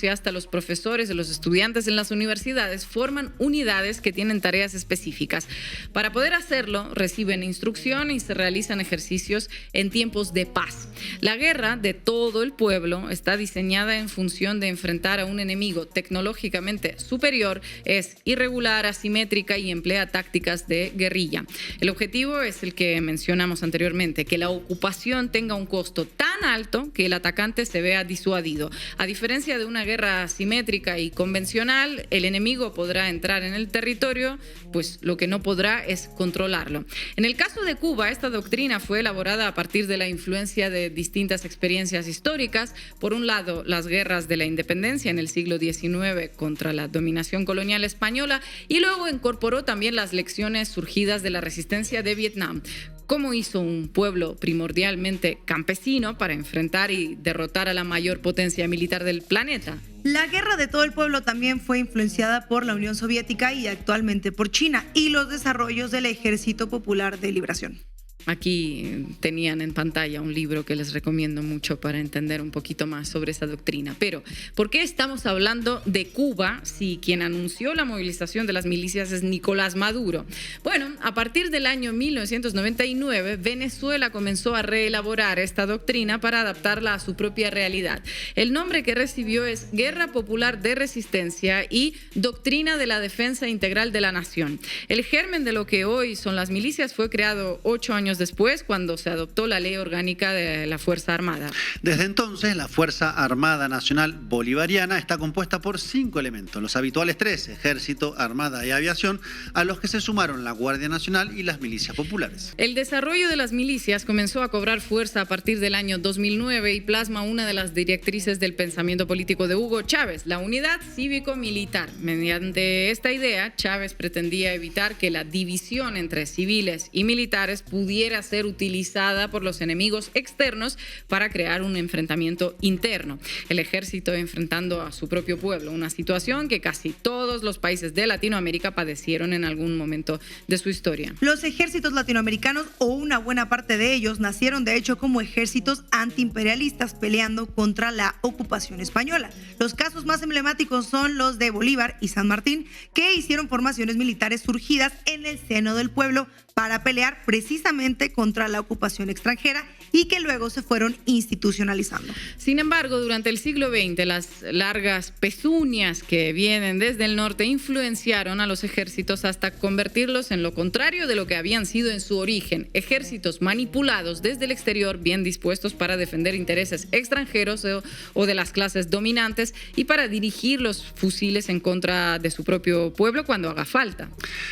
y hasta los profesores y los estudiantes en las universidades forman unidades que tienen tareas específicas. Para poder hacerlo, reciben instrucción y se realizan ejercicios en tiempos de paz. La guerra de todo el pueblo está diseñada en función de enfrentar a un enemigo tecnológicamente superior, es irregular, asimétrica y emplea tácticas de guerrilla. El objetivo es el que mencionamos anteriormente, que la ocupación tenga un costo tan alto que el atacante se vea disuadido. A diferencia de una guerra asimétrica y convencional, el enemigo podrá entrar en el territorio, pues lo que no podrá es controlarlo. En el caso de Cuba, esta doctrina fue elaborada a partir de la influencia de distintas experiencias históricas. Por un lado, las guerras de la independencia en el siglo XIX contra la dominación colonial española, y luego incorporó también las lecciones surgidas de la resistencia de Vietnam. ¿Cómo hizo un pueblo primordialmente campesino para enfrentar y derrotar a la mayor potencia militar del planeta? La guerra de todo el pueblo también fue influenciada por la Unión Soviética y actualmente por China y los desarrollos del Ejército Popular de Liberación. Aquí tenían en pantalla un libro que les recomiendo mucho para entender un poquito más sobre esa doctrina. Pero, ¿por qué estamos hablando de Cuba si quien anunció la movilización de las milicias es Nicolás Maduro? Bueno, a partir del año 1999, Venezuela comenzó a reelaborar esta doctrina para adaptarla a su propia realidad. El nombre que recibió es Guerra Popular de Resistencia y Doctrina de la Defensa Integral de la Nación. El germen de lo que hoy son las milicias fue creado 8 años después, cuando se adoptó la Ley Orgánica de la Fuerza Armada. Desde entonces, la Fuerza Armada Nacional Bolivariana está compuesta por 5 elementos, los habituales 3, Ejército, Armada y Aviación, a los que se sumaron la Guardia Nacional y las milicias populares. El desarrollo de las milicias comenzó a cobrar fuerza a partir del año 2009 y plasma una de las directrices del pensamiento político de Hugo Chávez, la unidad cívico-militar. Mediante esta idea, Chávez pretendía evitar que la división entre civiles y militares pudiera ser utilizada por los enemigos externos para crear un enfrentamiento interno. El ejército enfrentando a su propio pueblo, una situación que casi todos los países de Latinoamérica padecieron en algún momento de su historia. Los ejércitos latinoamericanos, o una buena parte de ellos, nacieron de hecho como ejércitos antiimperialistas peleando contra la ocupación española. Los casos más emblemáticos son los de Bolívar y San Martín, que hicieron formaciones militares surgidas en el seno del pueblo para pelear precisamente contra la ocupación extranjera y que luego se fueron institucionalizando. Sin embargo, durante el siglo XX, las largas pezuñas que vienen desde el norte influenciaron a los ejércitos hasta convertirlos en lo contrario de lo que habían sido en su origen, ejércitos manipulados desde el exterior, bien dispuestos para defender intereses extranjeros o de las clases dominantes y para dirigir los fusiles en contra de su propio pueblo cuando haga falta.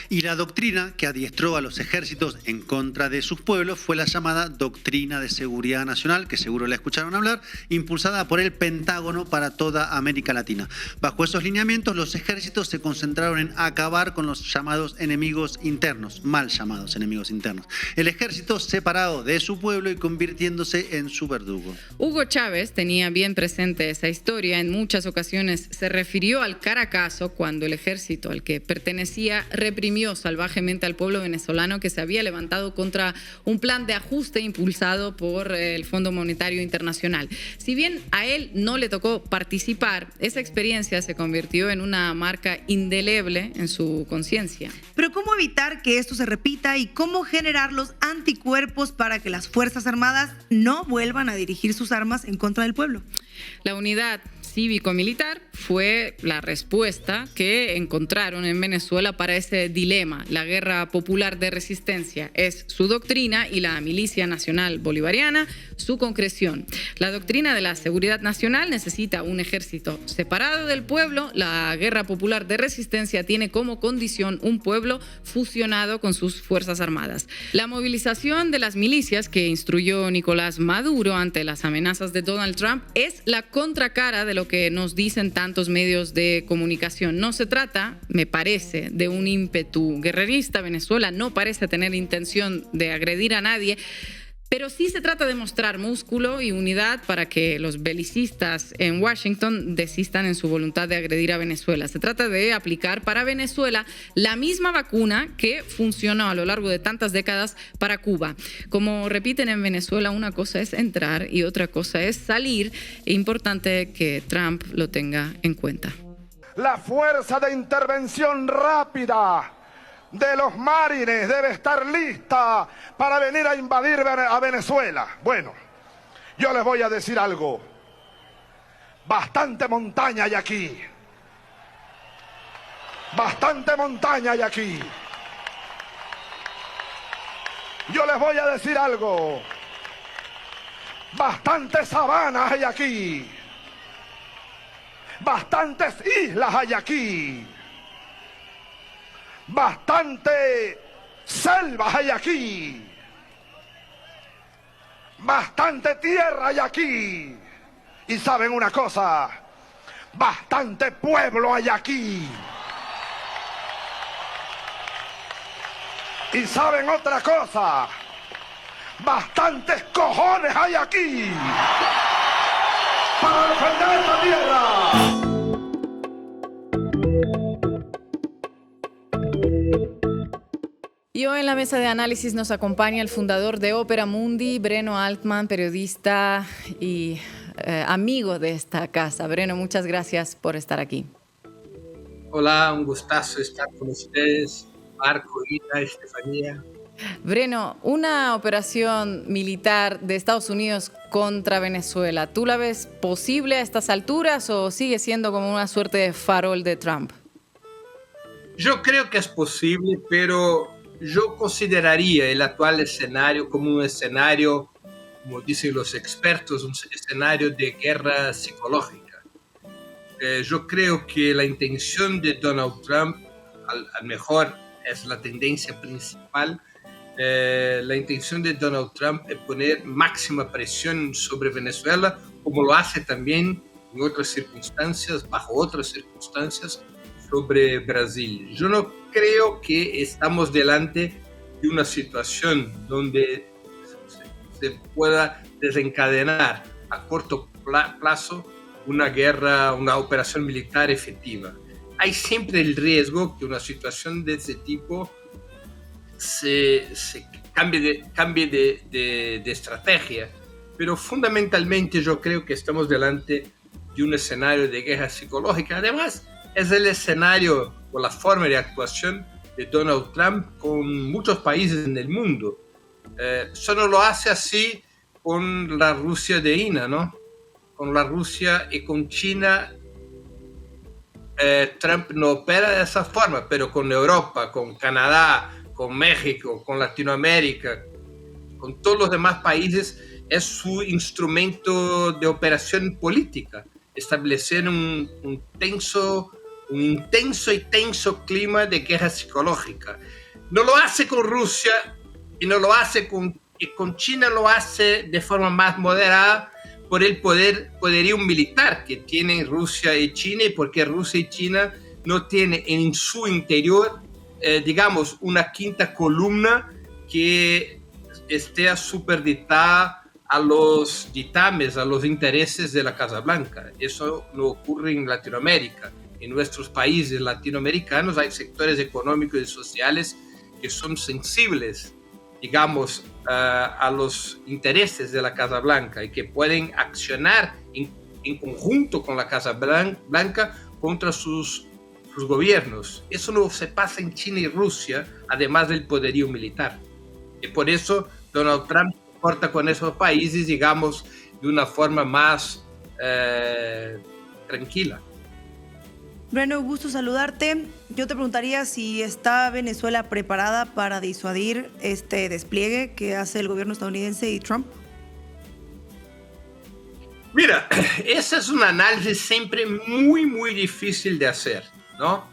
Y la doctrina que adiestró a los ejércitos en contra de sus pueblos fue la llamada Doctrina de Seguridad Nacional, que seguro la escucharon hablar, impulsada por el Pentágono para toda América Latina. Bajo esos lineamientos, los ejércitos se concentraron en acabar con los llamados enemigos internos, mal llamados enemigos internos. El ejército separado de su pueblo y convirtiéndose en su verdugo. Hugo Chávez tenía bien presente esa historia. En muchas ocasiones se refirió al Caracazo cuando el ejército al que pertenecía reprimió salvajemente al pueblo venezolano que se había levantado contra un plan de ajuste impulsado por el Fondo Monetario Internacional. Si bien a él no le tocó participar, esa experiencia se convirtió en una marca indeleble en su conciencia. Pero ¿cómo evitar que esto se repita y cómo generar los anticuerpos para que las Fuerzas Armadas no vuelvan a dirigir sus armas en contra del pueblo? La unidad cívico-militar fue la respuesta que encontraron en Venezuela para ese dilema. La Guerra Popular de Resistencia es su doctrina y la Milicia Nacional Bolivariana su concreción. La doctrina de la seguridad nacional necesita un ejército separado del pueblo. La Guerra Popular de Resistencia tiene como condición un pueblo fusionado con sus fuerzas armadas. La movilización de las milicias que instruyó Nicolás Maduro ante las amenazas de Donald Trump es la contracara de lo que nos dicen tantos medios de comunicación. No se trata, me parece, de un ímpetu guerrerista. Venezuela no parece tener intención de agredir a nadie, pero sí se trata de mostrar músculo y unidad para que los belicistas en Washington desistan en su voluntad de agredir a Venezuela. Se trata de aplicar para Venezuela la misma vacuna que funcionó a lo largo de tantas décadas para Cuba. Como repiten en Venezuela, una cosa es entrar y otra cosa es salir. Es importante que Trump lo tenga en cuenta. La fuerza de intervención rápida de los marines debe estar lista para venir a invadir a Venezuela. Bueno, yo les voy a decir algo. Bastante montaña hay aquí. Bastante montaña hay aquí. Yo les voy a decir algo. Bastantes sabanas hay aquí. Bastantes islas hay aquí. Bastante selvas hay aquí. Bastante tierra hay aquí. Y saben una cosa, bastante pueblo hay aquí. Y saben otra cosa, bastantes cojones hay aquí para defender esta tierra. Y hoy en la mesa de análisis nos acompaña el fundador de Opera Mundi, Breno Altman, periodista y amigo de esta casa. Breno, muchas gracias por estar aquí. Hola, un gustazo estar con ustedes, Marco, Ina, Estefanía. Breno, una operación militar de Estados Unidos contra Venezuela, ¿tú la ves posible a estas alturas o sigue siendo como una suerte de farol de Trump? Yo creo que es posible, pero yo consideraría el actual escenario como un escenario, como dicen los expertos, un escenario de guerra psicológica. Yo creo que la intención de Donald Trump, al mejor es la tendencia principal, la intención de Donald Trump es poner máxima presión sobre Venezuela, como lo hace también en otras circunstancias, bajo otras circunstancias, sobre Brasil. Yo no creo que estamos delante de una situación donde se pueda desencadenar a corto plazo una guerra, una operación militar efectiva. Hay siempre el riesgo que una situación de ese tipo se cambie de estrategia, pero fundamentalmente yo creo que estamos delante de un escenario de guerra psicológica. Además, es el escenario o la forma de actuación de Donald Trump con muchos países en el mundo. Solo lo hace así con la Rusia de Ina, ¿no? Con la Rusia y con China, Trump no opera de esa forma, pero con Europa, con Canadá, con México, con Latinoamérica, con todos los demás países, es su instrumento de operación política, establecer un intenso y tenso clima de guerra psicológica. No lo hace con Rusia y no lo hace con China, lo hace de forma más moderada por el poderío militar que tienen Rusia y China, y porque Rusia y China no tienen en su interior, digamos, una quinta columna que esté supeditada a los dictámenes, a los intereses de la Casa Blanca. Eso no ocurre en Latinoamérica. En nuestros países latinoamericanos hay sectores económicos y sociales que son sensibles, digamos, a los intereses de la Casa Blanca y que pueden accionar en conjunto con la Casa Blanca contra sus gobiernos. Eso no se pasa en China y Rusia, además del poderío militar. Y por eso Donald Trump corta con esos países, digamos, de una forma más tranquila. Breno, gusto saludarte. Yo te preguntaría si está Venezuela preparada para disuadir este despliegue que hace el gobierno estadounidense y Trump. Mira, ese es un análisis siempre muy difícil de hacer, ¿no?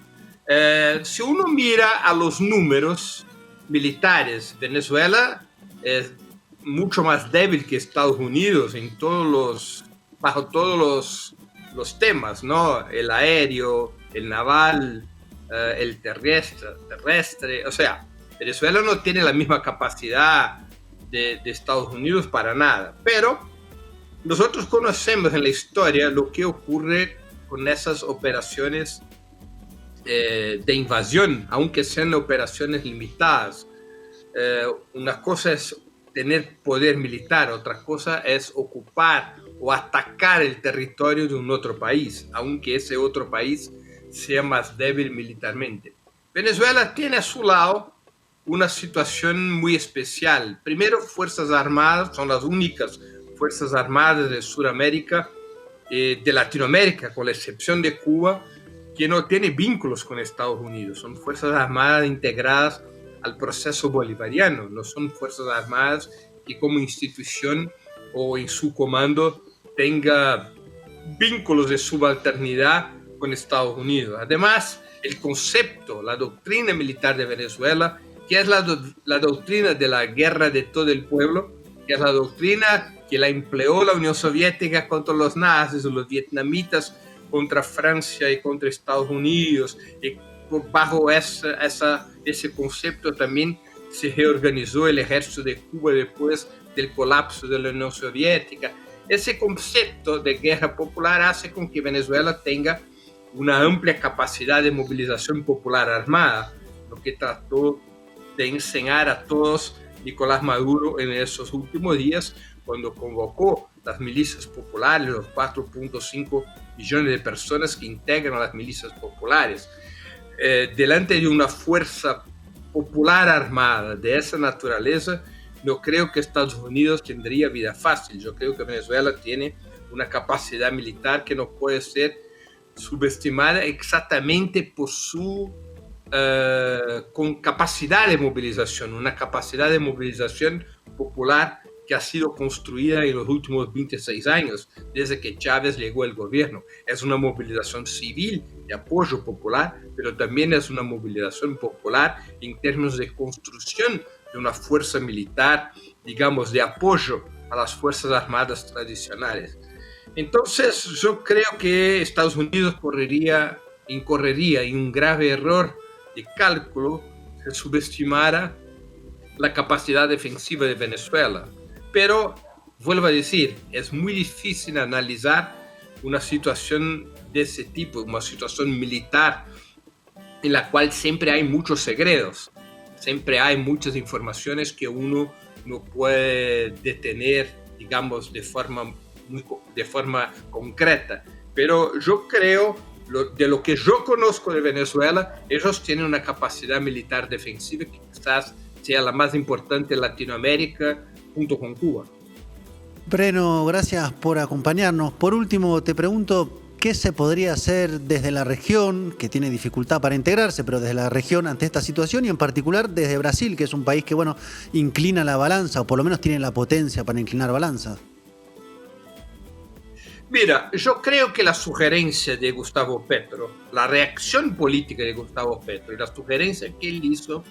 Si uno mira a los números militares, Venezuela es mucho más débil que Estados Unidos bajo todos los temas, ¿no? El aéreo, el naval, el terrestre. O sea, Venezuela no tiene la misma capacidad de Estados Unidos para nada. Pero nosotros conocemos en la historia lo que ocurre con esas operaciones de invasión, aunque sean operaciones limitadas. Una cosa es tener poder militar, otra cosa es ocupar o atacar el territorio de un otro país, aunque ese otro país sea más débil militarmente. Venezuela tiene a su lado una situación muy especial. Primero, Fuerzas Armadas, son las únicas Fuerzas Armadas de Sudamérica, de Latinoamérica, con la excepción de Cuba, que no tiene vínculos con Estados Unidos. Son Fuerzas Armadas integradas al proceso bolivariano, no son Fuerzas Armadas que como institución o en su comando tenga vínculos de subalternidad con Estados Unidos. Además, el concepto, la doctrina militar de Venezuela, que es la doctrina de la guerra de todo el pueblo, que es la doctrina que la empleó la Unión Soviética contra los nazis o los vietnamitas contra Francia y contra Estados Unidos, y bajo ese concepto también se reorganizó el ejército de Cuba después del colapso de la Unión Soviética. Ese concepto de guerra popular hace con que Venezuela tenga una amplia capacidad de movilización popular armada, lo que trató de enseñar a todos Nicolás Maduro en esos últimos días, cuando convocó las milicias populares, los 4.5 millones de personas que integran las milicias populares. Delante de una fuerza popular armada de esa naturaleza, no creo que Estados Unidos tendría vida fácil. Yo creo que Venezuela tiene una capacidad militar que no puede ser subestimada exactamente por su con capacidad de movilización, una capacidad de movilización popular que ha sido construida en los últimos 26 años, desde que Chávez llegó al gobierno. Es una movilización civil de apoyo popular, pero también es una movilización popular en términos de construcción de una fuerza militar, digamos, de apoyo a las Fuerzas Armadas tradicionales. Entonces, yo creo que Estados Unidos incorrería en un grave error de cálculo si subestimara la capacidad defensiva de Venezuela. Pero, vuelvo a decir, es muy difícil analizar una situación de ese tipo, una situación militar en la cual siempre hay muchos secretos, siempre hay muchas informaciones que uno no puede detener, digamos, de forma concreta. Pero yo creo, de lo que yo conozco de Venezuela, ellos tienen una capacidad militar defensiva que quizás sea la más importante en Latinoamérica, junto con Cuba. Breno, gracias por acompañarnos. Por último, te pregunto, ¿qué se podría hacer desde la región, que tiene dificultad para integrarse, pero desde la región ante esta situación y en particular desde Brasil, que es un país que, bueno, inclina la balanza o por lo menos tiene la potencia para inclinar balanza? Mira, yo creo que la sugerencia de Gustavo Petro, la reacción política de Gustavo Petro y la sugerencia que él hizo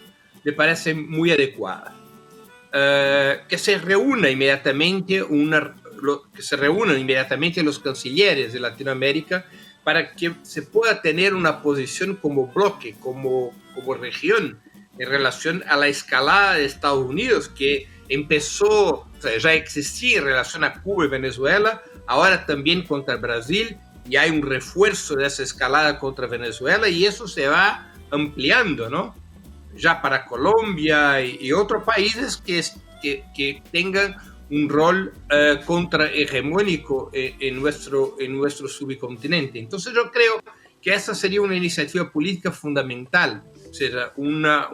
me parece muy adecuada. Que se reúna inmediatamente que se reúnan inmediatamente los cancilleres de Latinoamérica para que se pueda tener una posición como bloque, como región, en relación a la escalada de Estados Unidos que empezó, o sea, ya existía en relación a Cuba y Venezuela, ahora también contra Brasil, y hay un refuerzo de esa escalada contra Venezuela y eso se va ampliando, ¿no? Ya para Colombia y otros países que tengan un rol contrahegemónico en nuestro subcontinente. Entonces yo creo que esa sería una iniciativa política fundamental, o sea, una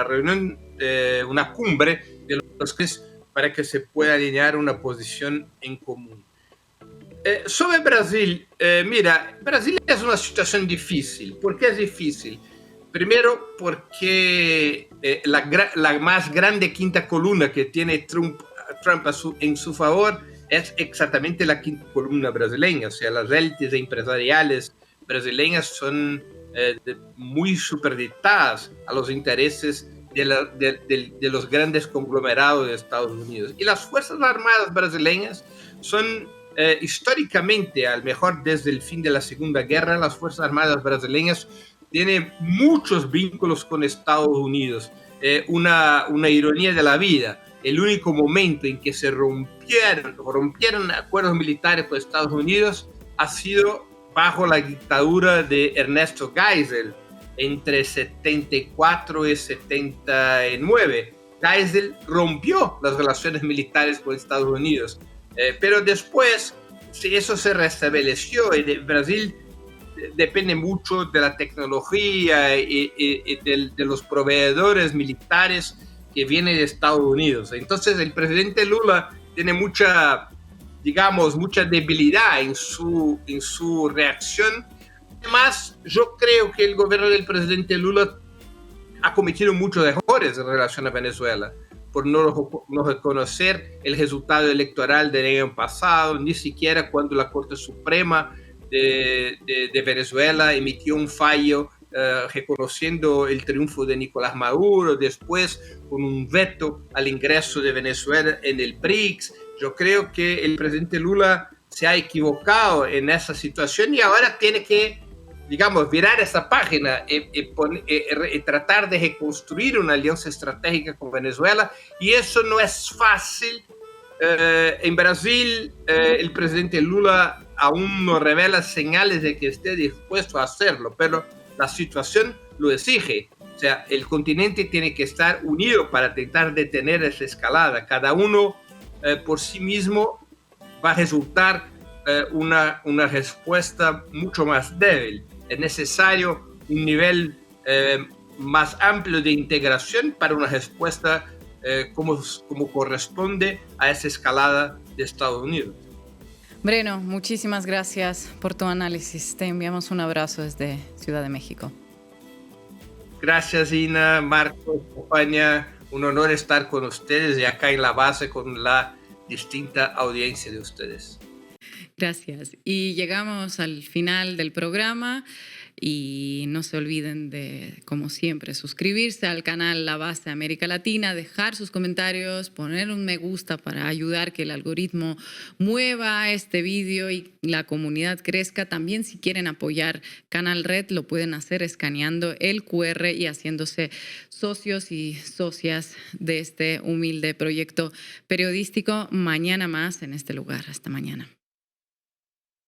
reunión, una cumbre de los que para que se pueda alinear una posición en común. Sobre Brasil, mira, Brasil es una situación difícil. ¿Por qué es difícil? Primero porque la más grande quinta columna que tiene Trump en su favor es exactamente la quinta columna brasileña. O sea, las élites empresariales brasileñas son muy superditadas a los intereses de los grandes conglomerados de Estados Unidos. Y las Fuerzas Armadas brasileñas son históricamente, al mejor desde el fin de la Segunda Guerra, las Fuerzas Armadas brasileñas tienen muchos vínculos con Estados Unidos. Una ironía de la vida. El único momento en que se rompieron acuerdos militares con Estados Unidos ha sido bajo la dictadura de Ernesto Geisel, entre 74 y 79. Geisel rompió las relaciones militares con Estados Unidos, pero después eso se restableció y Brasil depende mucho de la tecnología y de los proveedores militares que vienen de Estados Unidos. Entonces el presidente Lula tiene mucha debilidad en su reacción. Además, yo creo que el gobierno del presidente Lula ha cometido muchos errores en relación a Venezuela, por no reconocer el resultado electoral del año pasado, ni siquiera cuando la Corte Suprema de Venezuela emitió un fallo reconociendo el triunfo de Nicolás Maduro, después con un veto al ingreso de Venezuela en el BRICS. Yo creo que el presidente Lula se ha equivocado en esa situación y ahora tiene que, virar esa página y tratar de reconstruir una alianza estratégica con Venezuela, y eso no es fácil. En Brasil, el presidente Lula aún no revela señales de que esté dispuesto a hacerlo, pero la situación lo exige. O sea, el continente tiene que estar unido para intentar detener esa escalada. Cada uno por sí mismo va a resultar una respuesta mucho más débil. Es necesario un nivel más amplio de integración para una respuesta como corresponde a esa escalada de Estados Unidos. Breno, muchísimas gracias por tu análisis. Te enviamos un abrazo desde Ciudad de México. Gracias, Ina, Marcos, España. Un honor estar con ustedes y acá en la base con la distinta audiencia de ustedes. Gracias. Y llegamos al final del programa. Y no se olviden de, como siempre, suscribirse al canal La Base América Latina, dejar sus comentarios, poner un me gusta para ayudar que el algoritmo mueva este vídeo y la comunidad crezca. También si quieren apoyar Canal Red, lo pueden hacer escaneando el QR y haciéndose socios y socias de este humilde proyecto periodístico. Mañana más en este lugar. Hasta mañana.